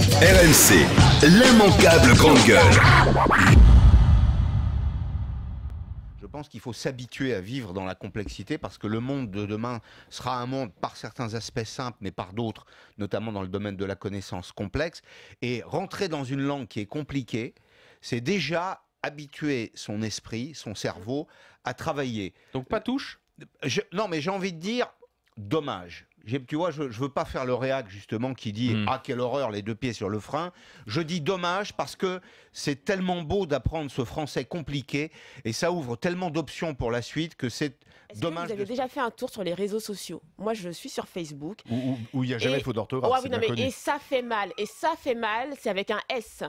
RMC, l'immanquable grande gueule. Je pense qu'il faut s'habituer à vivre dans la complexité parce que le monde de demain sera un monde par certains aspects simples, mais par d'autres, notamment dans le domaine de la connaissance, complexe. Et rentrer dans une langue qui est compliquée, c'est déjà habituer son esprit, son cerveau à travailler. Donc pas touche. Non, mais j'ai envie de dire dommage. Tu vois, je ne veux pas faire le réac justement qui dit « Ah, quelle horreur, les deux pieds sur le frein ». Je dis dommage parce que c'est tellement beau d'apprendre ce français compliqué et ça ouvre tellement d'options pour la suite que c'est dommage. Vous avez déjà fait un tour sur les réseaux sociaux? Moi, je suis sur Facebook. Où il n'y a jamais de faute d'orthographe. Oh, oui, non, mais, et ça fait mal. Et ça fait mal, c'est avec un S.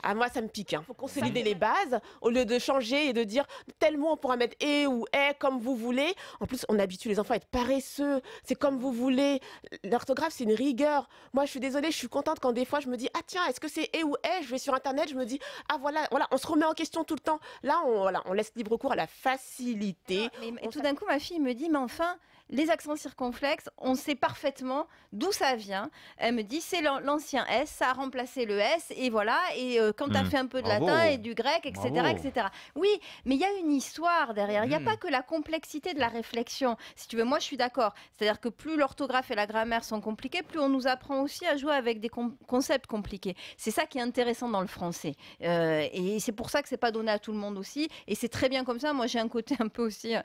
Ah, moi, ça me pique. Il faut consolider les bases au lieu de changer et de dire tel mot, on pourra mettre et ou est comme vous voulez. En plus, on habitue les enfants à être paresseux. C'est comme vous voulez. L'orthographe, c'est une rigueur. Moi, je suis désolée, je suis contente quand des fois, je me dis ah tiens, est-ce que c'est et ou est? Je vais sur Internet, je me dis ah voilà, on se remet en question tout le temps. Là, on laisse libre cours à la facilité. Et tout d'un coup, ma fille me dit mais enfin, les accents circonflexes, on sait parfaitement d'où ça vient. Elle me dit c'est l'ancien S, ça a remplacé le S et voilà. Et quand tu as fait un peu de latin et du grec, etc., etc. Oui, mais il y a une histoire derrière. Il n'y a pas que la complexité de la réflexion. Si tu veux, moi je suis d'accord. C'est-à-dire que plus l'orthographe et la grammaire sont compliquées, plus on nous apprend aussi à jouer avec des concepts compliqués. C'est ça qui est intéressant dans le français. Et c'est pour ça que c'est pas donné à tout le monde aussi. Et c'est très bien comme ça. Moi j'ai un côté un peu aussi,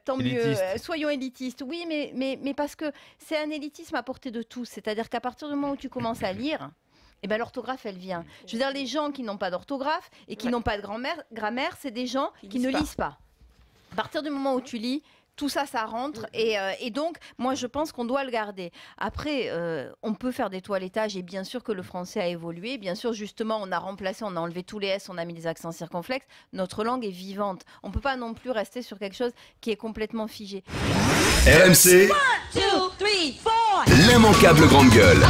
tant mieux, soyons élitistes. Oui, mais parce que c'est un élitisme à portée de tous. C'est-à-dire qu'à partir du moment où tu commences à lire, eh ben, l'orthographe, elle vient. Je veux dire, les gens qui n'ont pas d'orthographe et qui n'ont pas de grammaire, c'est des gens qui ne lisent pas. À partir du moment où tu lis, tout ça, ça rentre. Et donc, moi, je pense qu'on doit le garder. Après, on peut faire des toilettages. Et bien sûr que le français a évolué. Bien sûr, justement, on a remplacé, on a enlevé tous les S, on a mis des accents circonflexes. Notre langue est vivante. On ne peut pas non plus rester sur quelque chose qui est complètement figé. RMC, l'immanquable grande gueule.